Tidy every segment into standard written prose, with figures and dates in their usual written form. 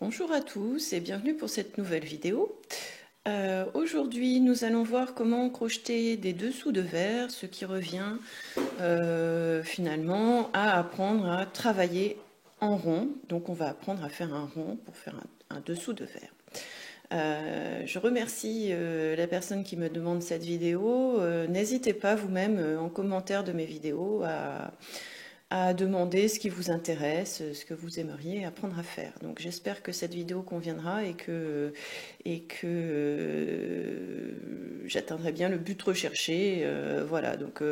Bonjour à tous et bienvenue pour cette nouvelle vidéo. Aujourd'hui, nous allons voir comment crocheter des dessous de verre, ce qui revient finalement à apprendre à travailler en rond. Donc on va apprendre à faire un rond pour faire un dessous de verre. Je remercie la personne qui me demande cette vidéo. N'hésitez pas vous-même en commentaire de mes vidéos à demander ce qui vous intéresse, ce que vous aimeriez apprendre à faire. Donc j'espère que cette vidéo conviendra et que j'atteindrai bien le but recherché. Voilà, donc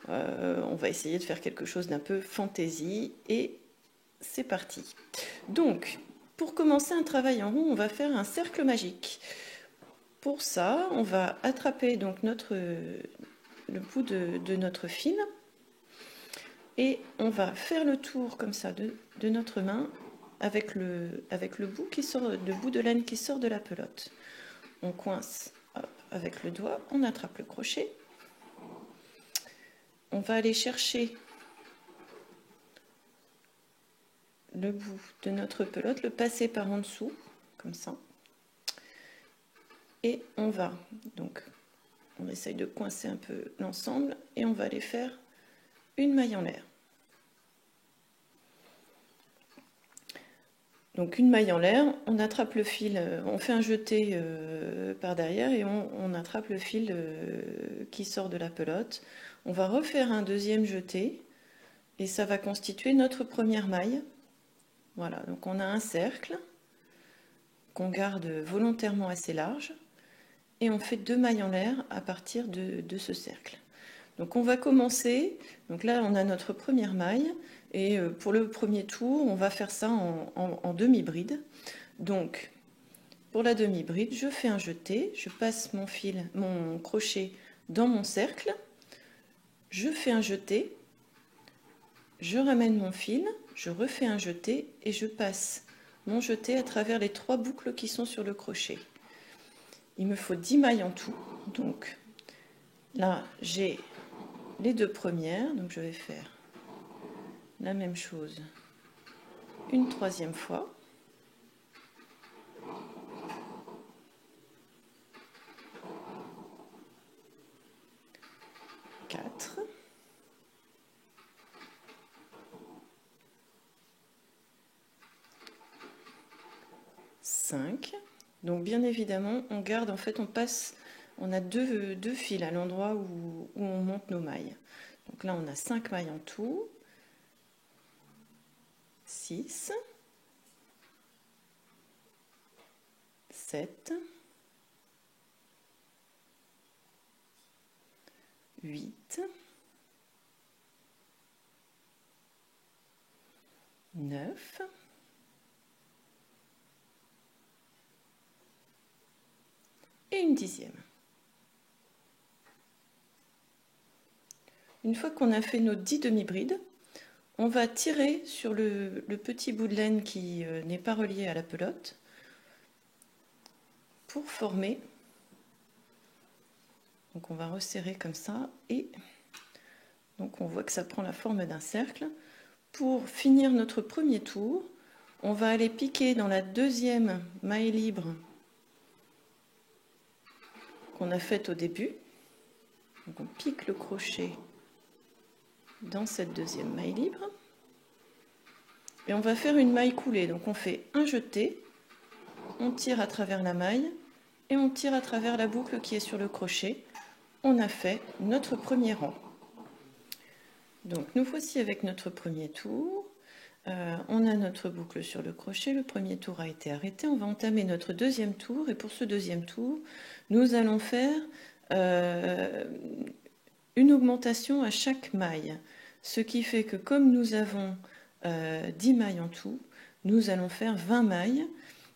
on va essayer de faire quelque chose d'un peu fantaisie et c'est parti. Donc, pour commencer un travail en rond, on va faire un cercle magique. Pour ça, on va attraper donc le bout de notre fil et on va faire le tour comme ça de notre main avec le bout qui sort, le bout de laine qui sort de la pelote. On coince hop, avec le doigt, on attrape le crochet. On va aller chercher le bout de notre pelote, le passer par en dessous, comme ça. Et on va, donc, on essaye de coincer un peu l'ensemble et on va aller faire une maille en l'air. Donc une maille en l'air, on attrape le fil, on fait un jeté par derrière et on attrape le fil qui sort de la pelote. On va refaire un deuxième jeté et ça va constituer notre première maille. Voilà, donc on a un cercle qu'on garde volontairement assez large et on fait deux mailles en l'air à partir de ce cercle. Donc on va commencer, donc là on a notre première maille et pour le premier tour on va faire ça en demi-bride. Donc pour la demi-bride je fais un jeté, je passe mon crochet dans mon cercle, je fais un jeté, je ramène mon fil, je refais un jeté et je passe mon jeté à travers les 3 boucles qui sont sur le crochet. Il me faut 10 mailles en tout, donc là j'ai les 2 premières, donc je vais faire la même chose une troisième fois. Quatre. 5. Donc bien évidemment, on garde, en fait, on a deux fils à l'endroit où on monte nos mailles. Donc là, on a 5 mailles en tout. 6. 7. 8. 9. Et une 10e. Une fois qu'on a fait nos 10 demi-brides, on va tirer sur le petit bout de laine qui n'est pas relié à la pelote pour former. Donc on va resserrer comme ça et donc on voit que ça prend la forme d'un cercle. Pour finir notre premier tour, on va aller piquer dans la deuxième maille libre qu'on a faite au début. Donc on pique le crochet dans cette deuxième maille libre. Et on va faire une maille coulée. Donc on fait un jeté, on tire à travers la maille et on tire à travers la boucle qui est sur le crochet. On a fait notre premier rang. Donc nous voici avec notre premier tour. On a notre boucle sur le crochet, le premier tour a été arrêté, on va entamer notre deuxième tour et pour ce deuxième tour, nous allons faire une augmentation à chaque maille. Ce qui fait que comme nous avons 10 mailles en tout, nous allons faire 20 mailles,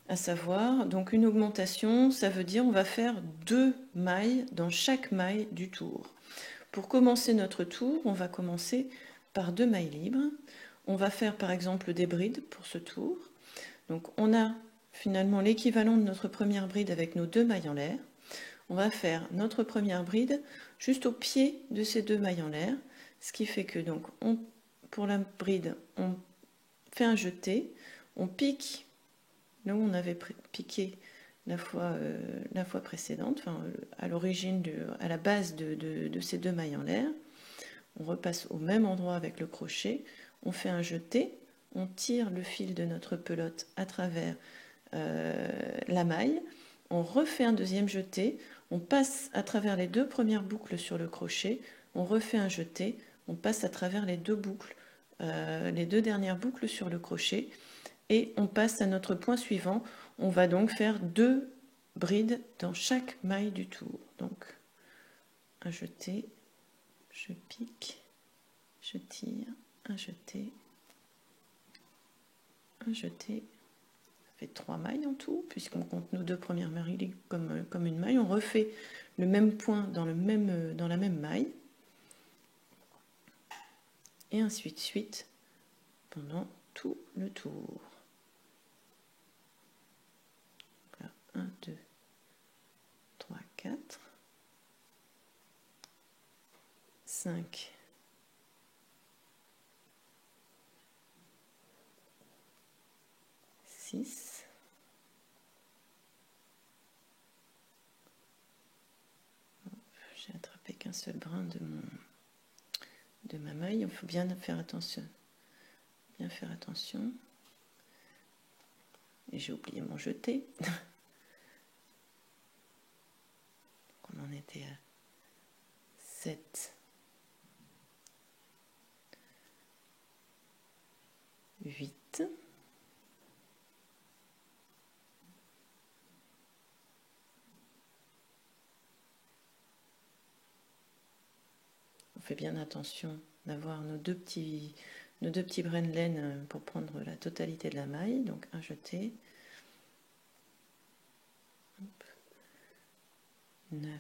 à savoir, donc une augmentation, ça veut dire on va faire 2 mailles dans chaque maille du tour. Pour commencer notre tour, on va commencer par 2 mailles libres. On va faire par exemple des brides pour ce tour. Donc on a finalement l'équivalent de notre première bride avec nos 2 mailles en l'air. On va faire notre première bride juste au pied de ces 2 mailles en l'air. Ce qui fait que donc pour la bride, on fait un jeté, on pique là où on avait piqué la fois précédente, enfin, à l'origine, à la base de ces 2 mailles en l'air. On repasse au même endroit avec le crochet, on fait un jeté, on tire le fil de notre pelote à travers la maille, on refait un deuxième jeté, on passe à travers les 2 premières boucles sur le crochet, on refait un jeté, on passe à travers les 2 boucles, les 2 dernières boucles sur le crochet, et on passe à notre point suivant. On va donc faire 2 brides dans chaque maille du tour. Donc un jeté, je pique, je tire, un jeté, un jeté. Ça fait 3 mailles en tout, puisqu'on compte nos 2 premières mailles comme une maille. On refait le même point dans la même maille. Et ainsi de suite pendant tout le tour. Voilà, 1, 2, 3, 4, 5, 6, 7. J'ai attrapé qu'un seul brin de ma maille. Il faut bien faire attention. Bien faire attention. Et j'ai oublié mon jeté. On en était à 7, 8. On fait bien attention d'avoir nos deux petits brins de laine pour prendre la totalité de la maille. Donc un jeté. 9,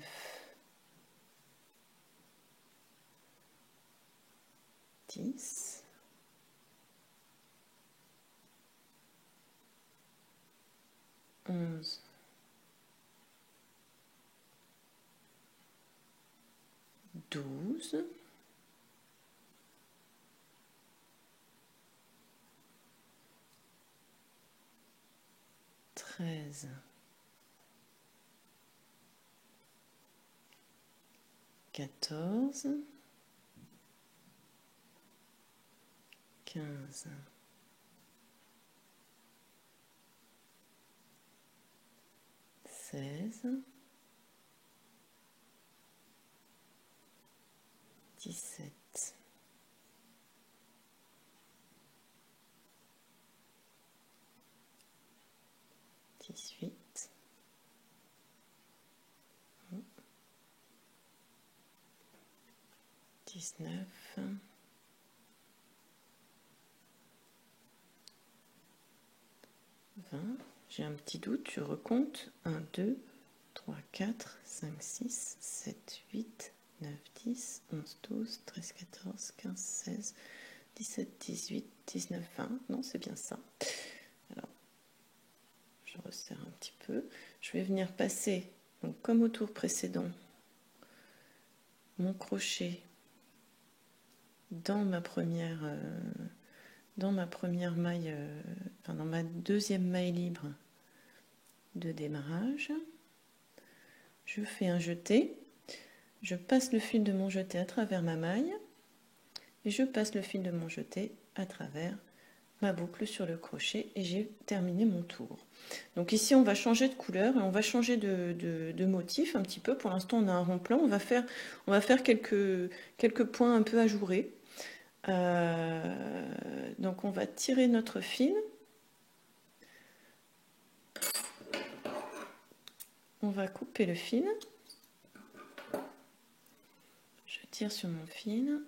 10, 11, 12, 13, 14, 15, 16, 17, 18, 19, 20. J'ai un petit doute, je recompte. 1, 2, 3, 4, 5, 6, 7, 8, 9, 10, 11, 12, 13, 14, 15, 16, 17, 18, 19, 20. Non, c'est bien ça. Alors, je resserre un petit peu. Je vais venir passer, donc, comme au tour précédent, mon crochet dans ma première maille, enfin dans ma deuxième maille libre de démarrage. Je fais un jeté, je passe le fil de mon jeté à travers ma maille et je passe le fil de mon jeté à travers ma boucle sur le crochet et j'ai terminé mon tour. Donc ici on va changer de couleur et on va changer de motif un petit peu. Pour l'instant on a un rond plan, on va faire quelques points un peu ajourés. Donc on va tirer notre fil, on va couper le fil, je tire sur mon fil,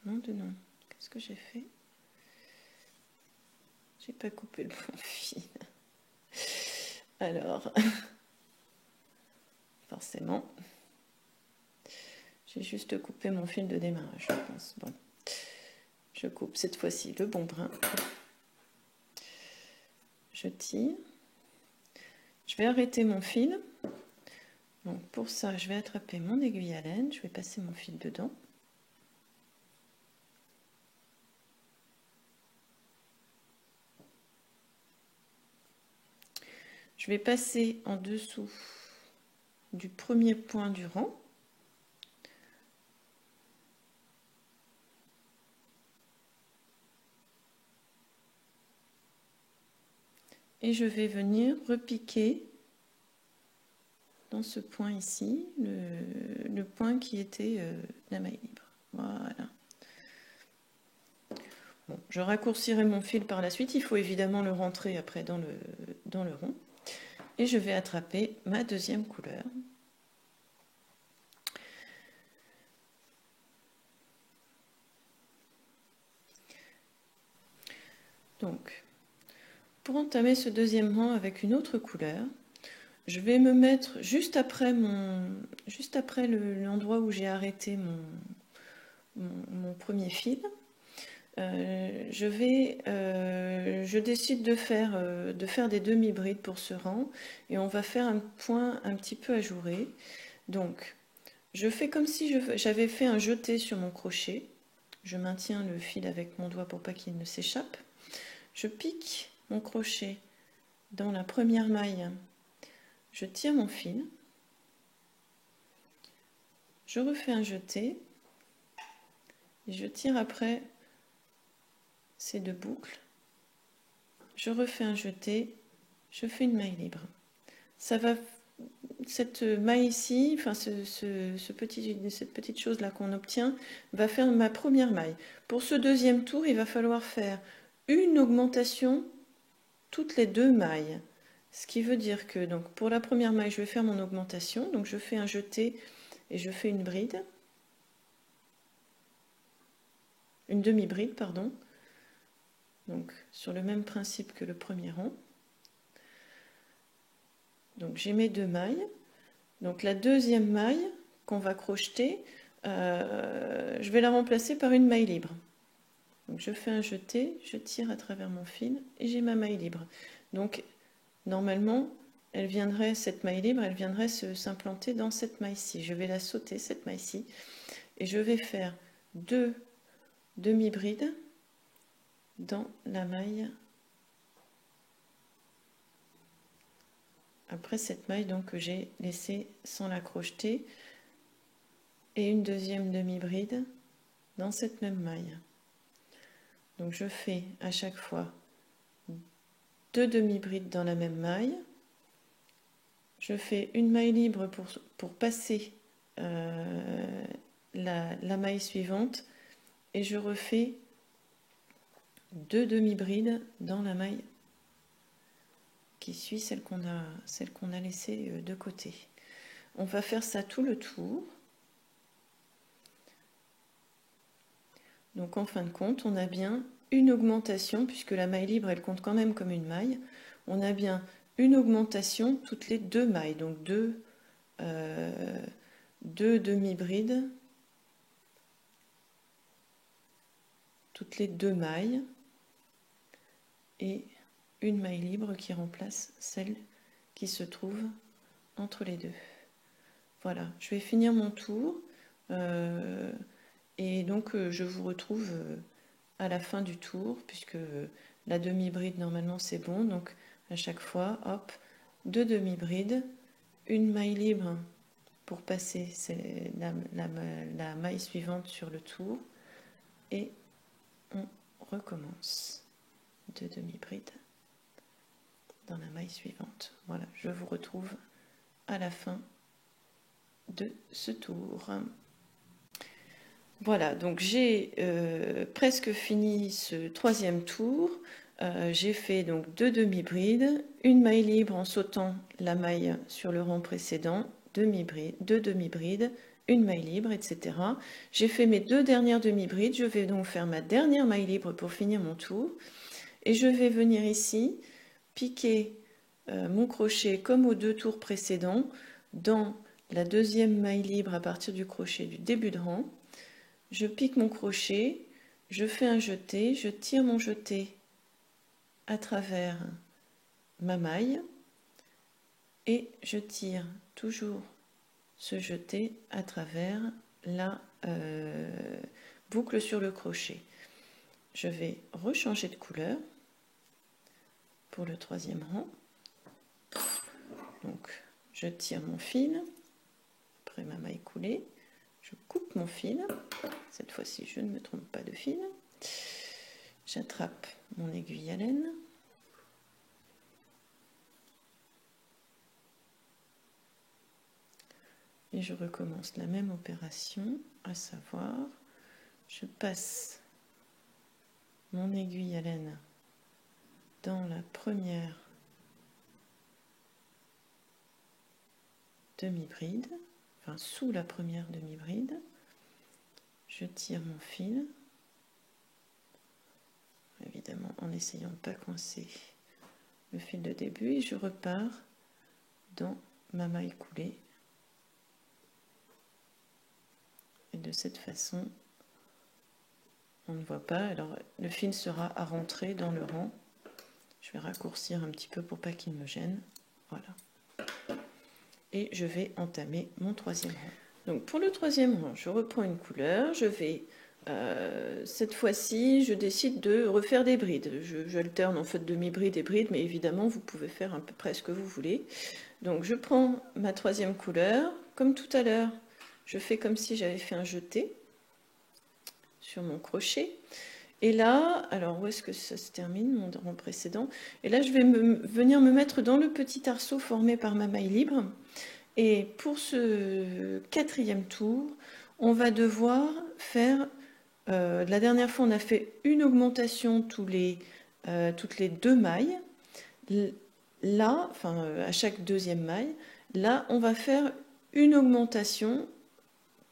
non de non, qu'est-ce que j'ai fait? J'ai pas coupé le bon fil. Alors, forcément, j'ai juste coupé mon fil de démarrage, je pense. Bon, je coupe cette fois-ci le bon brin. Je tire. Je vais arrêter mon fil. Donc pour ça, je vais attraper mon aiguille à laine. Je vais passer mon fil dedans. Je vais passer en dessous du premier point du rang. Et je vais venir repiquer dans ce point ici, le point qui était la maille libre. Voilà. Bon, je raccourcirai mon fil par la suite. Il faut évidemment le rentrer après dans le rond. Et je vais attraper ma deuxième couleur. Donc, pour entamer ce deuxième rang avec une autre couleur, je vais me mettre juste après l'endroit où j'ai arrêté mon premier fil. Je décide de faire des demi-brides pour ce rang et on va faire un point un petit peu ajouré. Donc, je fais comme si j'avais fait un jeté sur mon crochet. Je maintiens le fil avec mon doigt pour pas qu'il ne s'échappe. Je pique mon crochet dans la première maille. Je tire mon fil. Je refais un jeté. Et je tire après ces deux boucles. Je refais un jeté. Je fais une maille libre. Ça va, cette maille ici, enfin cette petite chose là qu'on obtient, va faire ma première maille. Pour ce deuxième tour, il va falloir faire une augmentation toutes les deux mailles. Ce qui veut dire que donc pour la première maille, je vais faire mon augmentation. Donc je fais un jeté et je fais une bride. Une demi-bride, pardon. Donc sur le même principe que le premier rang. Donc j'ai mes deux mailles. Donc la deuxième maille qu'on va crocheter, je vais la remplacer par une maille libre. Donc je fais un jeté, je tire à travers mon fil et j'ai ma maille libre. Donc normalement, cette maille libre, elle viendrait s'implanter dans cette maille-ci. Je vais la sauter, cette maille-ci, et je vais faire deux demi-brides dans la maille. Après cette maille donc, que j'ai laissée sans la crocheter, et une deuxième demi-bride dans cette même maille. Donc je fais à chaque fois deux demi-brides dans la même maille. Je fais une maille libre pour passer la maille suivante et je refais deux demi-brides dans la maille qui suit celle qu'on a laissée de côté. On va faire ça tout le tour. Donc en fin de compte, on a bien une augmentation, puisque la maille libre, elle compte quand même comme une maille. On a bien une augmentation toutes les deux mailles, donc deux demi-brides toutes les deux mailles et une maille libre qui remplace celle qui se trouve entre les deux. Voilà, je vais finir mon tour et donc je vous retrouve à la fin du tour, puisque la demi-bride normalement c'est bon, donc à chaque fois, hop, deux demi-brides, une maille libre pour passer la maille suivante sur le tour, et on recommence. Deux demi-brides dans la maille suivante. Voilà, je vous retrouve à la fin de ce tour. Voilà, donc j'ai presque fini ce troisième tour. J'ai fait donc deux demi-brides, une maille libre en sautant la maille sur le rang précédent, deux demi-brides, une maille libre, etc. J'ai fait mes deux dernières demi-brides. Je vais donc faire ma dernière maille libre pour finir mon tour. Et je vais venir ici piquer mon crochet comme aux deux tours précédents dans la deuxième maille libre à partir du crochet du début de rang. Je pique mon crochet, je fais un jeté, je tire mon jeté à travers ma maille et je tire toujours ce jeté à travers la boucle sur le crochet. Je vais rechanger de couleur pour le troisième rang. je tire mon fil, après ma maille coulée, je coupe mon fil, cette fois-ci je ne me trompe pas de fil, j'attrape mon aiguille à laine, et je recommence la même opération, à savoir, je passe mon aiguille à laine dans la première demi-bride, enfin sous la première demi-bride, je tire mon fil, évidemment en essayant de ne pas coincer le fil de début, et je repars dans ma maille coulée. Et de cette façon, on ne voit pas, alors le fil sera à rentrer dans le rang. Je vais raccourcir un petit peu pour pas qu'il me gêne, voilà. Et je vais entamer mon troisième rang. Donc pour le troisième rang, je reprends une couleur, je vais, cette fois-ci, je décide de refaire des brides. J'alterne en fait demi-bride et bride, mais évidemment vous pouvez faire à peu près ce que vous voulez. Donc je prends ma troisième couleur, comme tout à l'heure, je fais comme si j'avais fait un jeté sur mon crochet. Et là, alors où est-ce que ça se termine, mon rang précédent? Et là, je vais venir me mettre dans le petit arceau formé par ma maille libre. Et pour ce quatrième tour, on va devoir faire, la dernière fois on a fait une augmentation toutes les 2 mailles, là, enfin à chaque deuxième maille, là on va faire une augmentation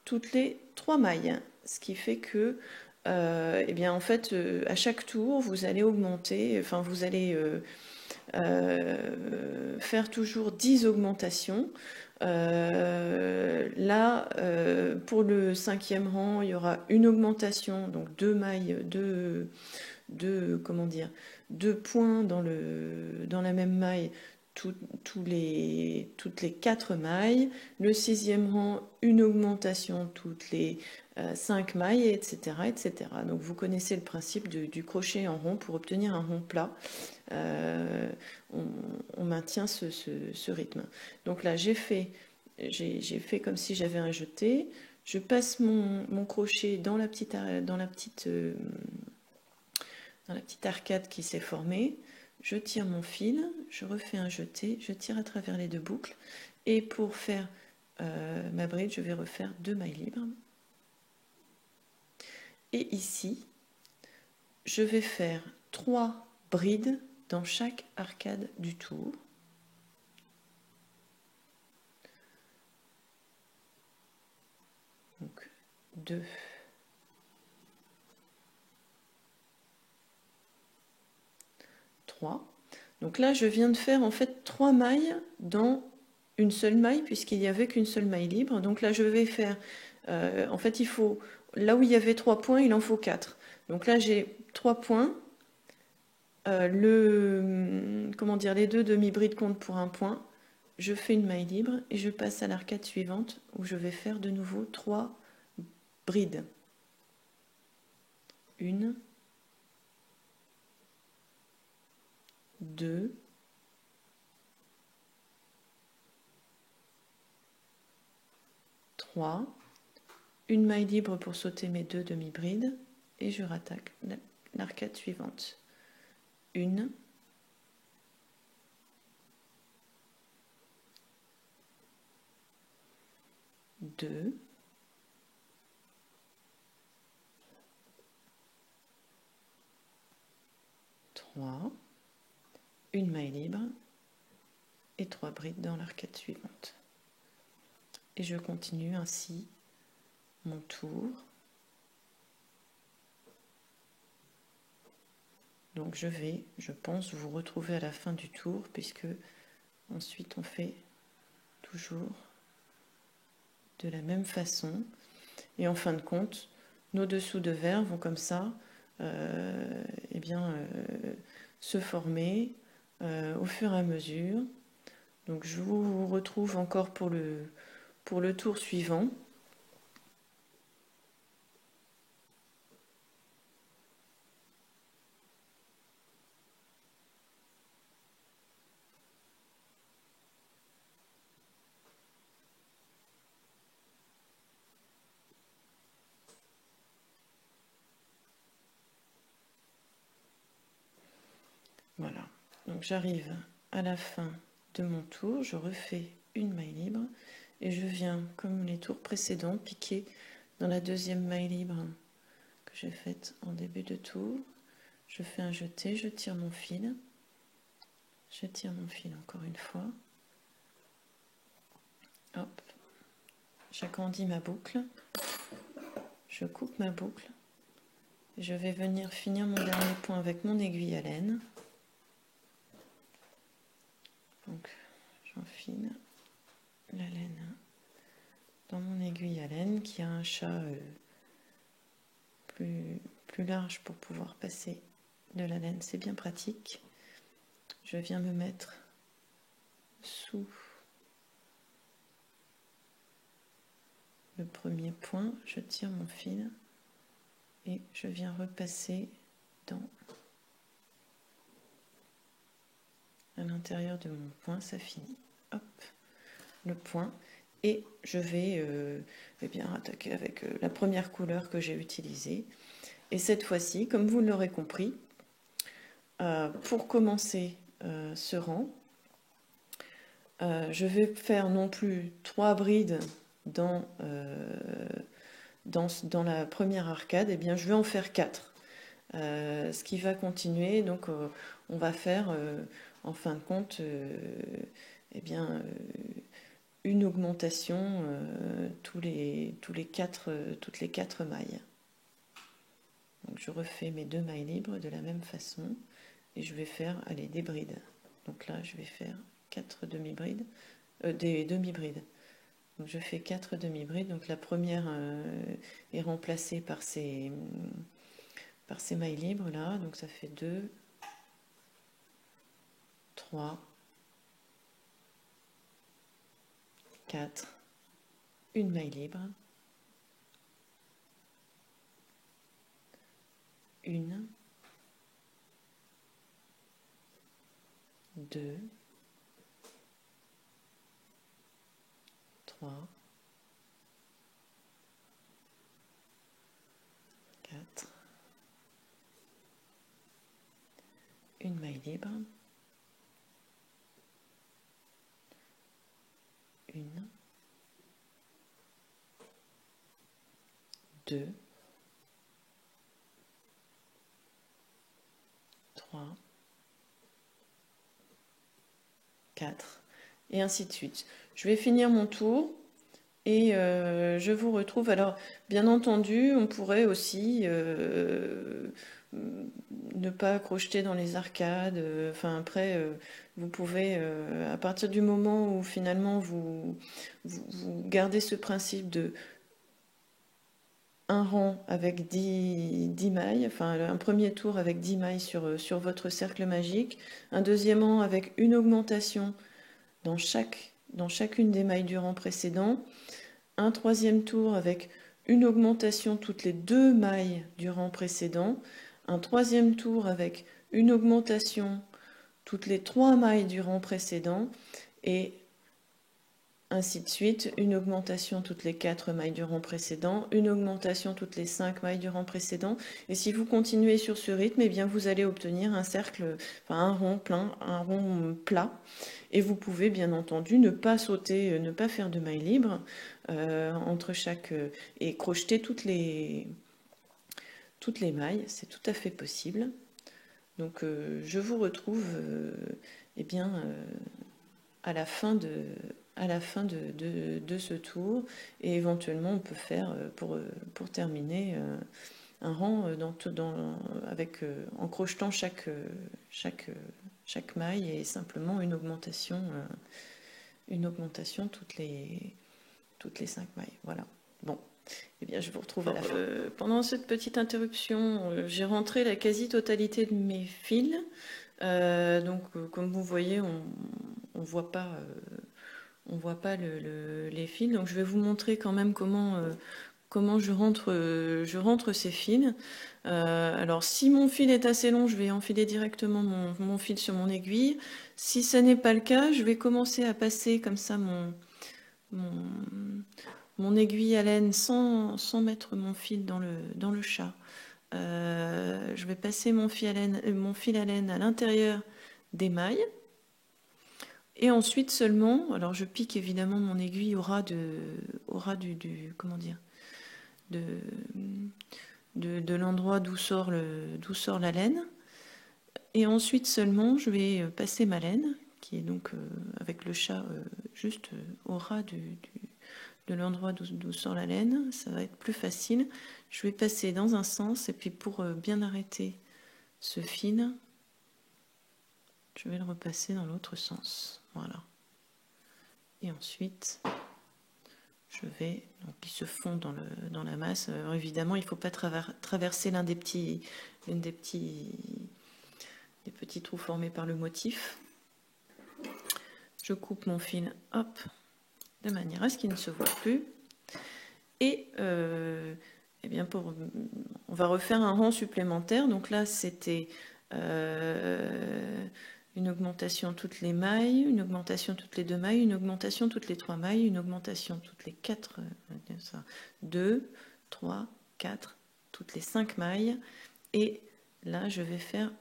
toutes les 3 mailles, ce qui fait que eh bien en fait à chaque tour vous allez augmenter, enfin vous allez faire toujours 10 augmentations. Là, pour le 5e rang, il y aura une augmentation, donc 2 mailles, comment dire, 2 points dans la même maille, toutes les 4 mailles. Le 6e rang, une augmentation toutes les 5 mailles, etc., etc. Donc vous connaissez le principe du crochet en rond. Pour obtenir un rond plat, on maintient ce rythme. Donc là, j'ai fait comme si j'avais un jeté. Je passe mon crochet dans la petite arcade qui s'est formée. Je tire mon fil, je refais un jeté, je tire à travers les 2 boucles. Et pour faire ma bride, je vais refaire 2 mailles libres. Et ici, je vais faire 3 brides dans chaque arcade du tour. Donc 2, 3. Donc là, je viens de faire en fait 3 mailles dans une seule maille, puisqu'il n'y avait qu'une seule maille libre. Donc là, je vais faire, en fait, il faut, là où il y avait 3 points, il en faut 4. Donc là, j'ai 3 points. Comment dire, les 2 demi-brides comptent pour 1 point. Je fais une maille libre et je passe à l'arcade suivante où je vais faire de nouveau 3 brides. 1, 2, 3, une maille libre pour sauter mes 2 demi-brides et je rattaque l'arcade suivante. 1, 2, 3, une maille libre et 3 brides dans l'arcade suivante. Et je continue ainsi mon tour. Donc je pense, vous retrouver à la fin du tour, puisque ensuite on fait toujours de la même façon. Et en fin de compte, nos dessous de verre vont comme ça se former au fur et à mesure. Donc je vous retrouve encore pour le tour suivant. Voilà, donc j'arrive à la fin de mon tour, je refais une maille libre et je viens, comme les tours précédents, piquer dans la deuxième maille libre que j'ai faite en début de tour. Je fais un jeté, je tire mon fil encore une fois. Hop, j'agrandis ma boucle, je coupe ma boucle, et je vais venir finir mon dernier point avec mon aiguille à laine. Donc j'enfile la laine dans mon aiguille à laine qui a un chat plus large pour pouvoir passer de la laine, c'est bien pratique. Je viens me mettre sous le premier point, je tire mon fil et je viens repasser à l'intérieur de mon point, ça finit. Hop, le point. Et je vais bien attaquer avec la première couleur que j'ai utilisée. Et cette fois-ci, comme vous l'aurez compris, pour commencer ce rang, je vais faire non plus 3 brides dans la première arcade, et bien je vais en faire 4. Ce qui va continuer, donc on va faire en fin de compte une augmentation toutes les 4 mailles. Donc je refais mes 2 mailles libres de la même façon et je vais faire des brides. Donc là je vais faire 4 demi-brides, des demi-brides. Donc je fais 4 demi-brides. Donc la première est remplacée par ces mailles libres là. Donc ça fait 2, 3, 4, une maille libre, 1, 2, 3, 4, une maille libre, 1, 2, 3, 4, et ainsi de suite. Je vais finir mon tour et je vous retrouve. Alors, bien entendu, on pourrait aussi ne pas crocheter dans les arcades. Enfin, après, vous pouvez, à partir du moment où finalement vous gardez ce principe de un rang avec 10 mailles, enfin un premier tour avec 10 mailles sur votre cercle magique, un deuxième rang avec une augmentation dans chacune des mailles du rang précédent, un troisième tour avec une augmentation toutes les 2 mailles du rang précédent, un troisième tour avec une augmentation toutes les 3 mailles du rang précédent, et ainsi de suite, une augmentation toutes les 4 mailles du rang précédent, une augmentation toutes les 5 mailles du rang précédent. Et si vous continuez sur ce rythme, eh bien vous allez obtenir un cercle, enfin un rond plein, un rond plat. Et vous pouvez bien entendu ne pas sauter, ne pas faire de mailles libres entre chaque et crocheter toutes les mailles. C'est tout à fait possible. Donc je vous retrouve à la fin de ce tour, et éventuellement on peut faire pour terminer un rang en crochetant chaque maille, et simplement une augmentation toutes les 5 mailles. Voilà. Bon, eh bien je vous retrouve à la fin. Pendant cette petite interruption, j'ai rentré la quasi-totalité de mes fils. Donc comme vous voyez, on voit pas les fils. Donc je vais vous montrer quand même comment je rentre ces fils. Alors si mon fil est assez long, je vais enfiler directement mon fil sur mon aiguille. Si ce n'est pas le cas, je vais commencer à passer comme ça mon aiguille à laine sans mettre mon fil dans le chat je vais passer mon fil à laine à l'intérieur des mailles. Et ensuite seulement, alors je pique évidemment mon aiguille au ras comment dire, de l'endroit d'où sort la laine. Et ensuite seulement, je vais passer ma laine, qui est donc avec le chat juste au ras de l'endroit d'où sort la laine. Ça va être plus facile. Je vais passer dans un sens, et puis pour bien arrêter ce fil, je vais le repasser dans l'autre sens. Voilà. Et ensuite, je vais, donc ils se fond dans la masse. Alors évidemment, il ne faut pas traverser des petits trous formés par le motif. Je coupe mon fil, hop, de manière à ce qu'il ne se voit plus. Et eh bien on va refaire un rang supplémentaire. Donc là, c'était une augmentation toutes les mailles, une augmentation toutes les 2 mailles, une augmentation toutes les 3 mailles, une augmentation toutes les 4, 2, 3, 4, toutes les 5 mailles. Et là, je vais faire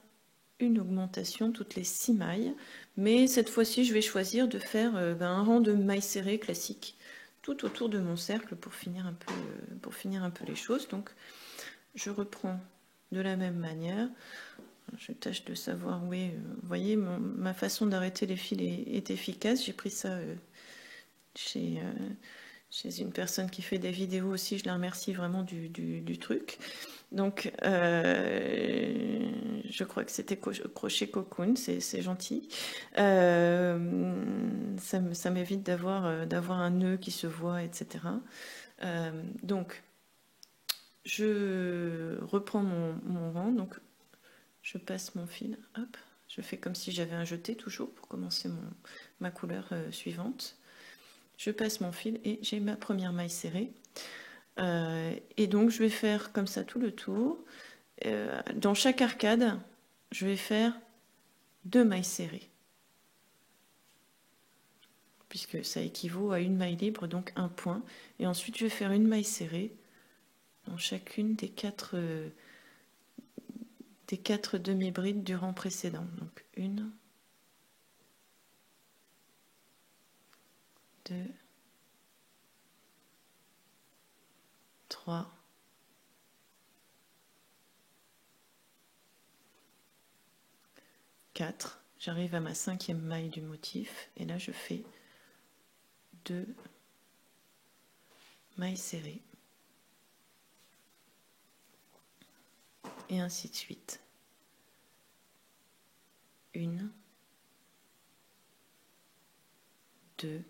une augmentation toutes les 6 mailles. Mais cette fois-ci, je vais choisir de faire un rang de mailles serrées classique tout autour de mon cercle pour finir un peu les choses. Donc, je reprends de la même manière. Je tâche de savoir où est. Vous voyez, ma façon d'arrêter les fils est efficace. J'ai pris ça chez une personne qui fait des vidéos aussi. Je la remercie vraiment du truc. Donc, je crois que c'était Crochet Cocoon, c'est gentil. Ça m'évite d'avoir un nœud qui se voit, etc. Donc, je reprends mon rang. Donc, je passe mon fil, hop, je fais comme si j'avais un jeté toujours pour commencer ma couleur suivante. Je passe mon fil et j'ai ma première maille serrée. Et donc je vais faire comme ça tout le tour. Dans chaque arcade, je vais faire 2 mailles serrées. Puisque ça équivaut à une maille libre, donc un point. Et ensuite, je vais faire une maille serrée dans chacune des 4 demi-brides du rang précédent. Donc 1, 2, 3, 4. J'arrive à ma 5e maille du motif et là je fais 2 mailles serrées et ainsi de suite. 1, 2,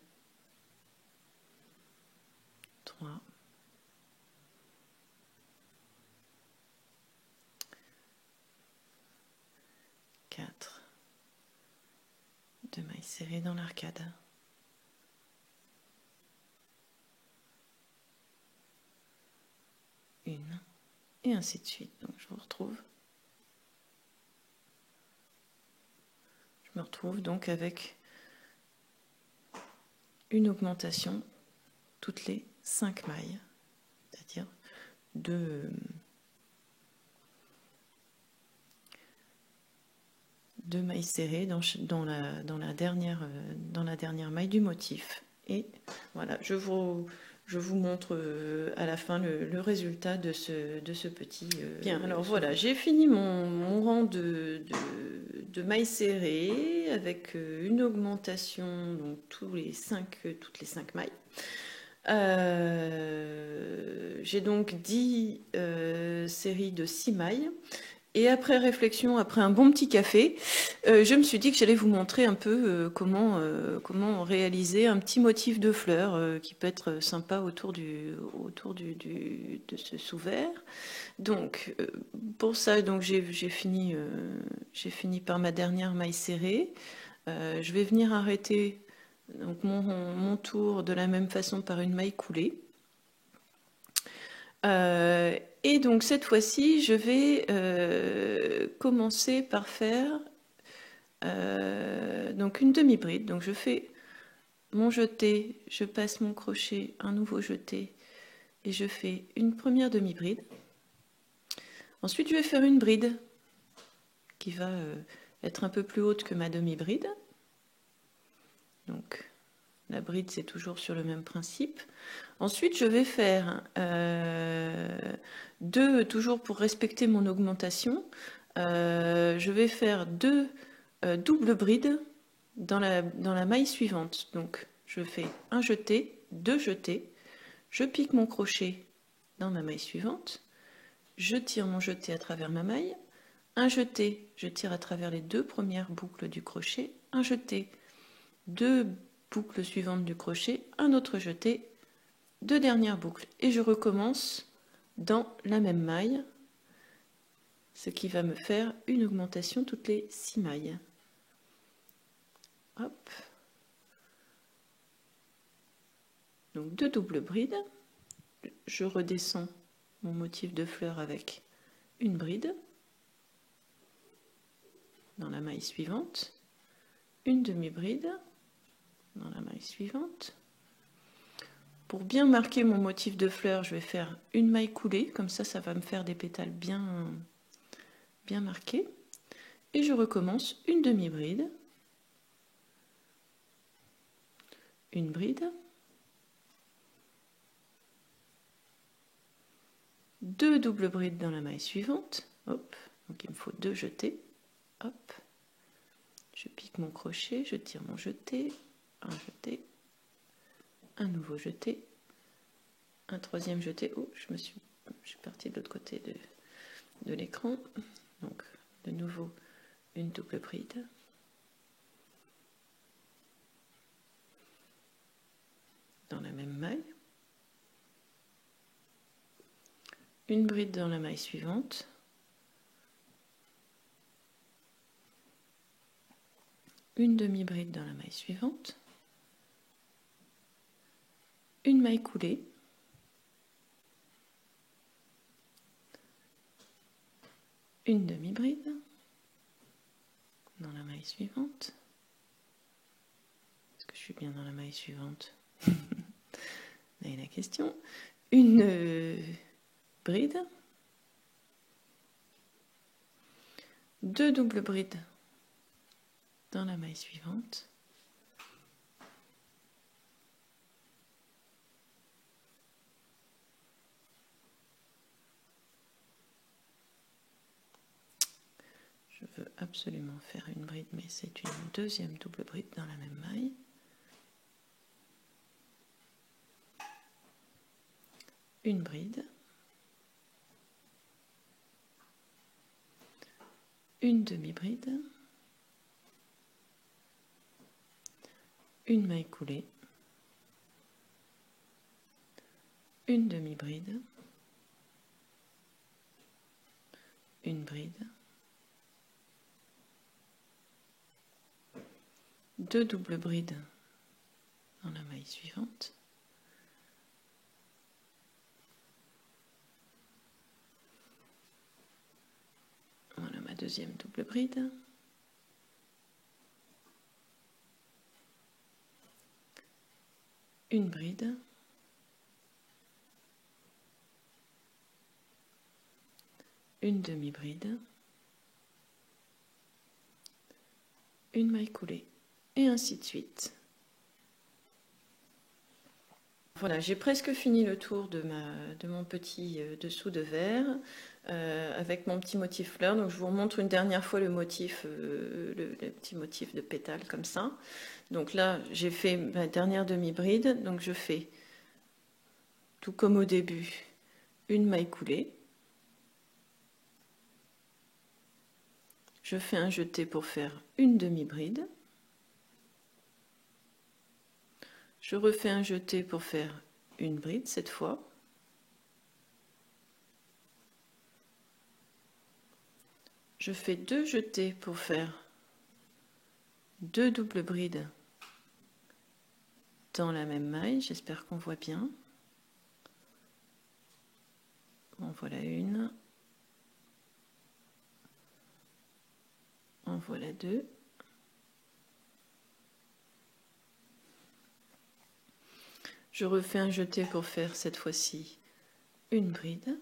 3, 4, 2 mailles serrées dans l'arcade. 1, et ainsi de suite. Donc je vous retrouve. Je me retrouve donc avec une augmentation toutes les 5 mailles, c'est-à-dire 2 mailles serrées dans la dernière maille du motif. Et voilà, je vous montre à la fin le résultat de ce petit... Bien, alors voilà, j'ai fini mon rang de mailles serrées avec une augmentation donc toutes les 5 mailles. J'ai donc 10 séries de 6 mailles. Et après réflexion, après un bon petit café, je me suis dit que j'allais vous montrer un peu comment réaliser un petit motif de fleurs qui peut être sympa autour de ce sous-vert. Donc pour ça, donc j'ai fini par ma dernière maille serrée. Je vais venir arrêter donc mon tour de la même façon par une maille coulée. Et donc cette fois-ci, je vais commencer par faire donc une demi-bride. Donc je fais mon jeté, je passe mon crochet, un nouveau jeté, et je fais une première demi-bride. Ensuite, je vais faire une bride qui va être un peu plus haute que ma demi-bride. Donc, la bride, c'est toujours sur le même principe. Ensuite, je vais faire toujours pour respecter mon augmentation, je vais faire deux doubles brides dans la maille suivante. Donc, je fais un jeté, deux jetés, je pique mon crochet dans ma maille suivante, je tire mon jeté à travers ma maille, un jeté, je tire à travers les deux premières boucles du crochet, un jeté, deux boucles suivantes du crochet, un autre jeté, deux dernières boucles et je recommence dans la même maille, ce qui va me faire une augmentation toutes les 6 mailles. Hop. Donc deux doubles brides, je redescends mon motif de fleur avec une bride dans la maille suivante, une demi-bride dans la maille suivante. Pour bien marquer mon motif de fleur, je vais faire une maille coulée, comme ça va me faire des pétales bien marqués. Et je recommence une demi-bride, une bride, deux doubles brides dans la maille suivante, hop, donc il me faut deux jetés, hop, je pique mon crochet, je tire mon jeté, un nouveau jeté, un troisième jeté, oh, je suis partie de l'autre côté de l'écran, donc de nouveau une double bride, dans la même maille, une bride dans la maille suivante, une demi-bride dans la maille suivante, une maille coulée, une demi-bride dans la maille suivante. Est-ce que je suis bien dans la maille suivante? Là est la question. Une bride, deux doubles brides dans la maille suivante, je veux absolument faire une bride, mais c'est une deuxième double bride dans la même maille, une bride, une demi-bride, une maille coulée, une demi-bride, une bride, deux doubles brides dans la maille suivante, voilà ma deuxième double bride, une bride, une demi-bride, une maille coulée, et ainsi de suite. Voilà, j'ai presque fini le tour de mon petit dessous de verre avec mon petit motif fleur. Donc je vous remontre une dernière fois le motif, le petit motif de pétale comme ça. Donc là, j'ai fait ma dernière demi-bride. Donc je fais, tout comme au début, une maille coulée. Je fais un jeté pour faire une demi-bride. Je refais un jeté pour faire une bride cette fois. Je fais deux jetés pour faire deux doubles brides dans la même maille. J'espère qu'on voit bien. En voilà une. En voilà deux. Je refais un jeté pour faire cette fois-ci une bride.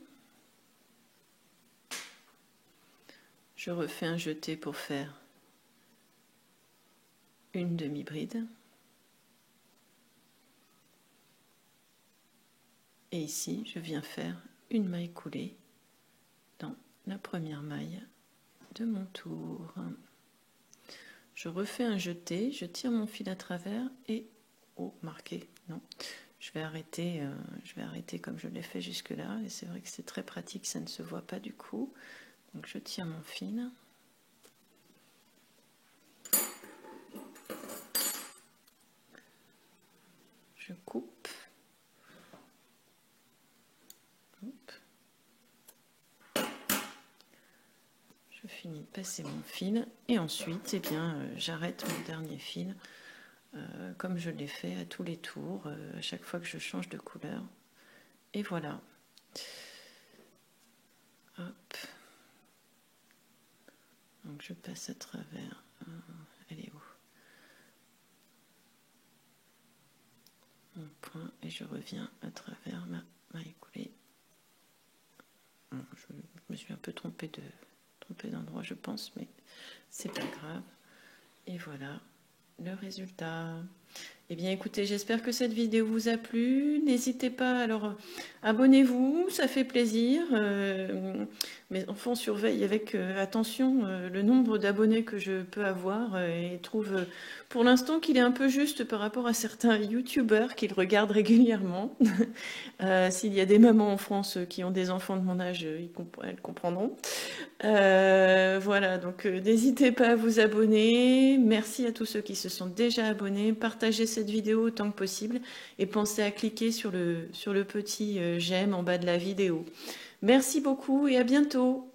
Je refais un jeté pour faire une demi-bride. Et ici, je viens faire une maille coulée dans la première maille de mon tour. Je refais un jeté, je tire mon fil à travers et... Oh, marqué, non. Je vais arrêter comme je l'ai fait jusque-là. Et c'est vrai que c'est très pratique, ça ne se voit pas du coup. Donc je tire mon fil. Je coupe. Hop. Je finis de passer mon fil. Et ensuite, eh bien, j'arrête mon dernier fil. Comme je l'ai fait à tous les tours, à chaque fois que je change de couleur. Et voilà. Hop. Donc je passe à travers. Elle est où? Mon point et je reviens à travers ma maille coulée. Bon, je me suis un peu trompée d'endroit, je pense, mais c'est pas grave. Et voilà le résultat. Eh bien écoutez, j'espère que cette vidéo vous a plu. N'hésitez pas, alors abonnez-vous, ça fait plaisir. Mes enfants surveillent avec attention le nombre d'abonnés que je peux avoir et trouvent pour l'instant qu'il est un peu juste par rapport à certains youtubeurs qu'ils regardent régulièrement. S'il y a des mamans en France qui ont des enfants de mon âge, elles comprendront. Voilà, donc n'hésitez pas à vous abonner. Merci à tous ceux qui se sont déjà abonnés. Partagez cette vidéo autant que possible et pensez à cliquer sur le petit j'aime en bas de la vidéo. Merci beaucoup et à bientôt.